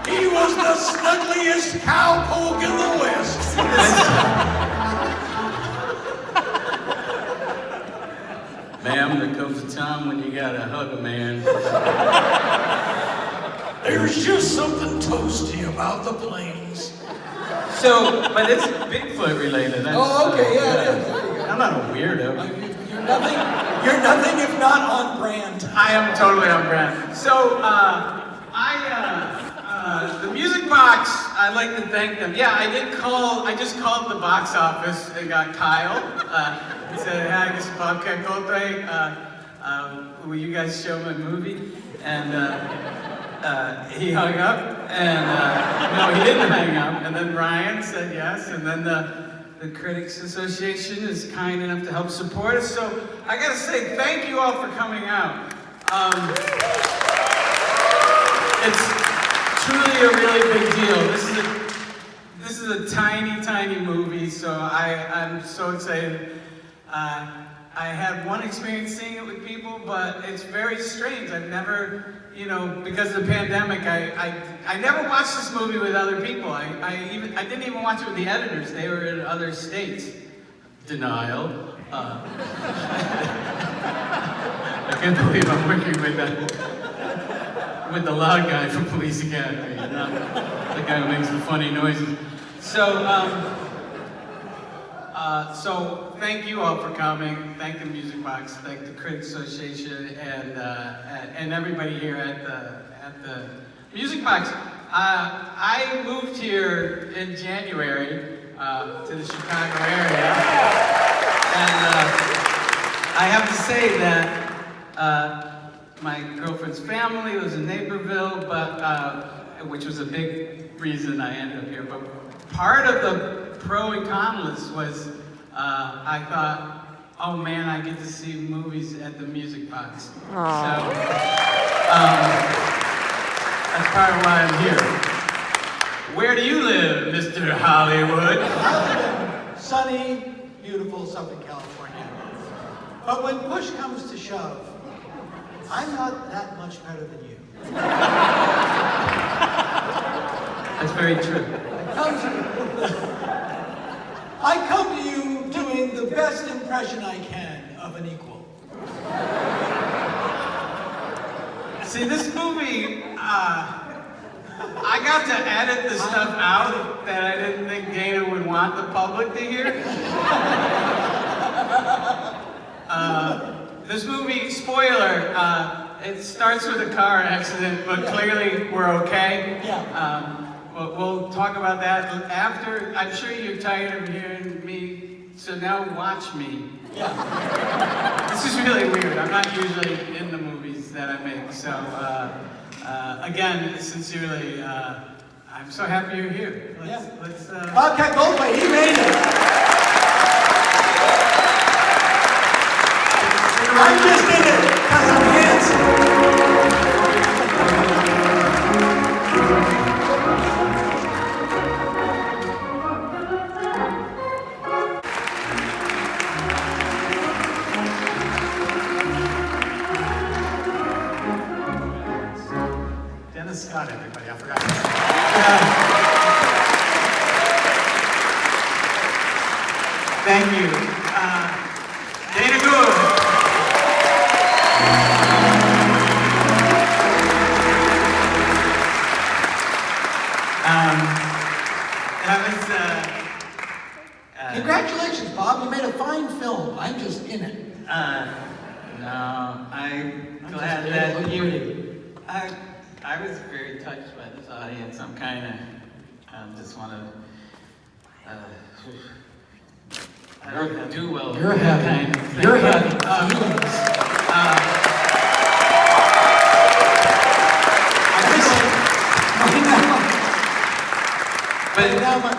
He was the snuggliest cowpoke in the West. Ma'am, there comes a time when you gotta hug a man. There's just something toasty about the plains. So, but it's Bigfoot related. Oh, okay, yeah, it is. There you go. I'm not a weirdo. You're nothing if not on brand. I am totally on brand. So, the Music Box, I'd like to thank them. Yeah, I just called the box office and got Kyle. He said, "Hi, this is Bobcat Goldthwait. Will you guys show my movie?" And he hung up, and no, he didn't hang up. And then Ryan said yes, and then the Critics Association is kind enough to help support us. So I gotta say, thank you all for coming out. It's truly a really big deal. This is a tiny movie, so I'm so excited. I had one experience seeing it with people, but it's very strange. I've never, because of the pandemic, I never watched this movie with other people. I didn't even watch it with the editors. They were in other states. Denial. I can't believe I'm working with the loud guy from Police Academy, not the guy who makes the funny noises. So thank you all for coming. Thank the Music Box, thank the Critics Association, and everybody here at the Music Box. I moved here in January to the Chicago area, and I have to say that my girlfriend's family lives in Naperville, which was a big reason I ended up here. But part of the pro and con list was I thought, oh man, I get to see movies at the Music Box. Aww. So that's part of why I'm here. Where do you live, Mr. Hollywood? I live in sunny, beautiful Southern California. But when push comes to shove, I'm not that much better than you. That's very true. I come to you doing the best impression I can of an equal. See, this movie, I got to edit the stuff out that I didn't think Dana would want the public to hear. This movie, spoiler, it starts with a car accident, but clearly we're okay. Yeah. We'll talk about that after. I'm sure you're tired of hearing me, so now watch me. Yeah. This is really weird. I'm not usually in the movies that I make, so again, sincerely, I'm so happy you're here. Let's Bobcat Goldthwait, he made it. I just did it because I'm handsome. Scott, everybody, I forgot. Thank you. Dana Gould. That was, Congratulations, Bob. You made a fine film. I'm just in it. No, I'm glad that you... I was very touched by this audience. I'm kind of, just want to, I don't do well. You're having, kind of thing. you're having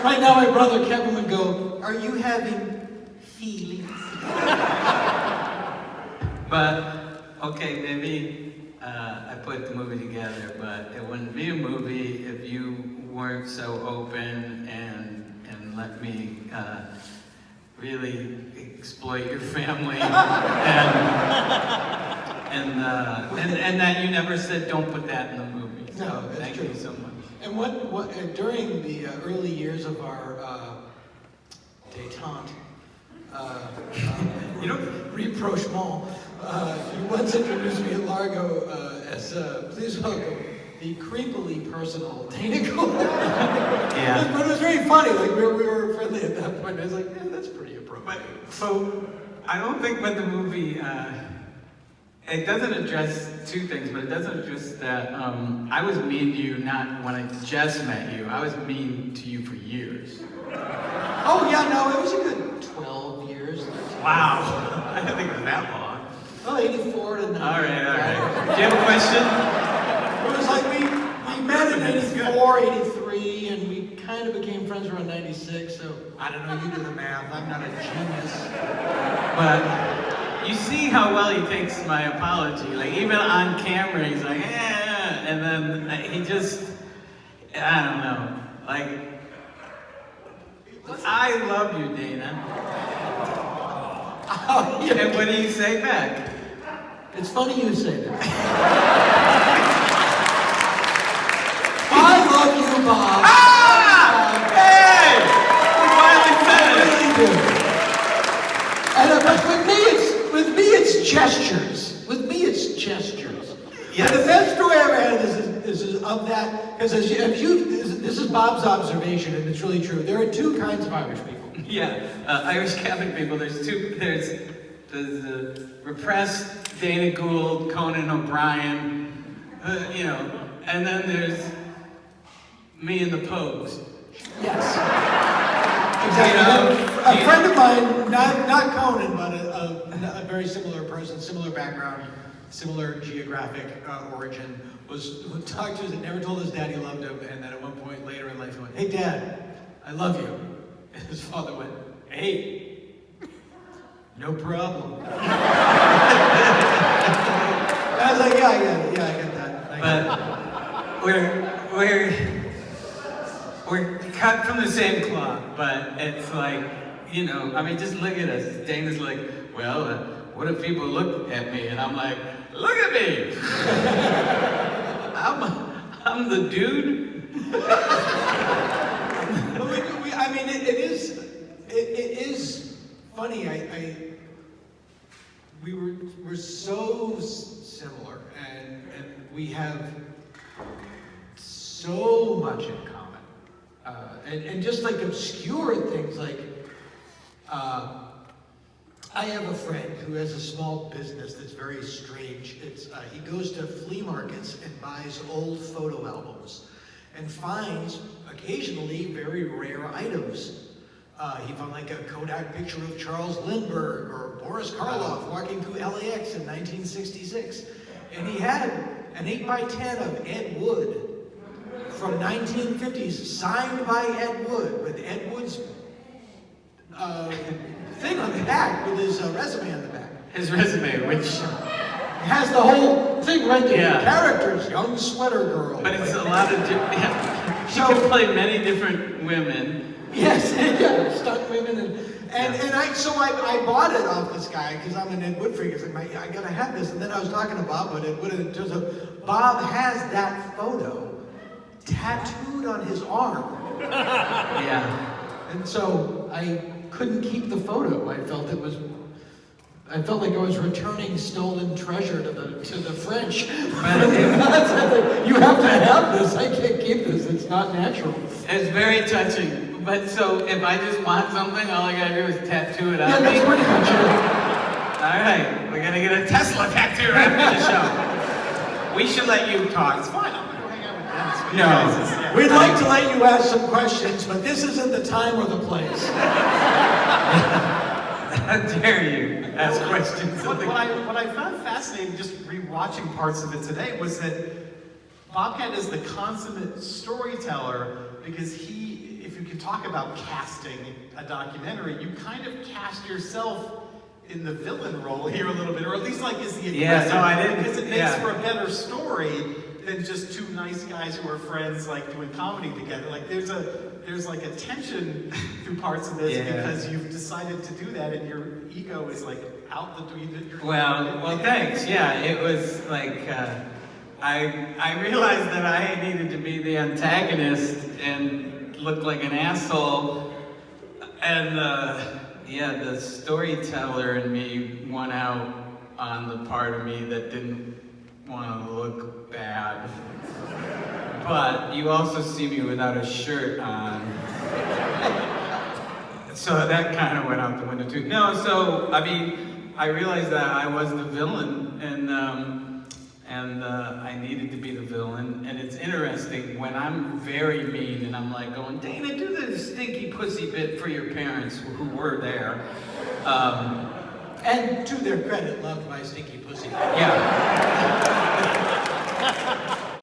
Right now, my brother Kevin would go, "Are you having feelings?" But, okay, maybe I put the movie together, but it wouldn't be a movie if you weren't so open and let me really exploit your family and that you never said, don't put that in the movie. No, that's thank true. you so much. And during the early years of our détente, you know, rapprochement, you once introduced me at Largo as, please welcome, the creepily personal Dana Gould. Yeah. But it was very funny, like we were friendly at that point. I was like, yeah, that's pretty appropriate. So, I don't think what the movie, it doesn't address two things, but it doesn't address that I was mean to you not when I just met you. I was mean to you for years. Oh yeah, no, it was a good 12 years. Wow. I didn't think it was that long. Well, 84 to 90. All right. Do you have a question? It was like we met in 84, 83, and we kind of became friends around 96, so I don't know, you do the math, I'm not a genius. But you see how well he takes my apology. Like, even on camera, he's like, and then he just, I don't know. Like, I love you, Dana. Oh, yeah. And what do you say back? It's funny you say that. I love you, Bob. Hey! You finally said it! I really do. And but with me, it's gestures. With me, it's gestures. Yes. And the best story I ever had is of that, because this is Bob's observation, and it's really true. There are two kinds of Irish people. Yeah, Irish Catholic people, there's the repressed Dana Gould, Conan O'Brien, and then there's me and the Pogues. Yes. Exactly. A friend of mine, not Conan, but a very similar person, similar background, similar geographic origin, who talked to us and never told his dad he loved him, and then at one point later in life he went, "Hey Dad, I love you." And his father went, "Hey, no problem." And I was like, yeah, I get that. But we're cut from the same cloth, but it's like, I mean, just look at us. Dana's like, well, what if people look at me? And I'm like, look at me! I'm the dude. I mean, it is funny. We're so similar, and we have so much in common, and just like obscure things like. I have a friend who has a small business that's very strange. He goes to flea markets and buys old photo albums and finds occasionally very rare items. He found like a Kodak picture of Charles Lindbergh or Boris Karloff walking through LAX in 1966. And he had an 8x10 of Ed Wood from 1950s, signed by Ed Wood, with Ed Wood's thing on the back, with his resume on the back. His resume, which has the whole thing right there. Yeah. Characters, young sweater girl. But it's a lot of different. Yeah. She can play many different women. Yes, yeah, stunt women, and I bought it off this guy because I'm an Ed Wood freak. It's like, I gotta have this. And then I was talking to Bob about Ed Wood, and it turns out Bob has that photo tattooed on his arm. Yeah. And so I couldn't keep the photo. I felt like I was returning stolen treasure to the French. You have to have this. I can't keep this. It's not natural. It's very touching. But so if I just want something, all I gotta do is tattoo it on me. Yeah, that's pretty much it. All right, we're gonna get a Tesla tattoo after the show. We should let you talk. It's fine. I'm gonna go hang out with Dennis. No, we'd like to let you ask some questions, but this isn't the time or the place. How dare you ask questions? What I found fascinating, just rewatching parts of it today, was that Bobcat is the consummate storyteller, because if you could talk about casting a documentary, you kind of cast yourself in the villain role here a little bit, or at least like as the aggressor. Yeah, no, I didn't. Because it makes for a better story than just two nice guys who are friends, like doing comedy together. Like there's like a tension through parts of this because you've decided to do that, and your ego is like out the door. Well, thanks. Yeah, it was like, I realized that I needed to be the antagonist and look like an asshole. And yeah, the storyteller in me won out on the part of me that didn't want to look bad. But you also see me without a shirt on. So that kind of went out the window too. No, so, I mean, I realized that I was the villain, and I needed to be the villain. And it's interesting, when I'm very mean and I'm like going, Dana, do the stinky pussy bit for your parents who were there. And to their credit, loved my stinky pussy. Yeah.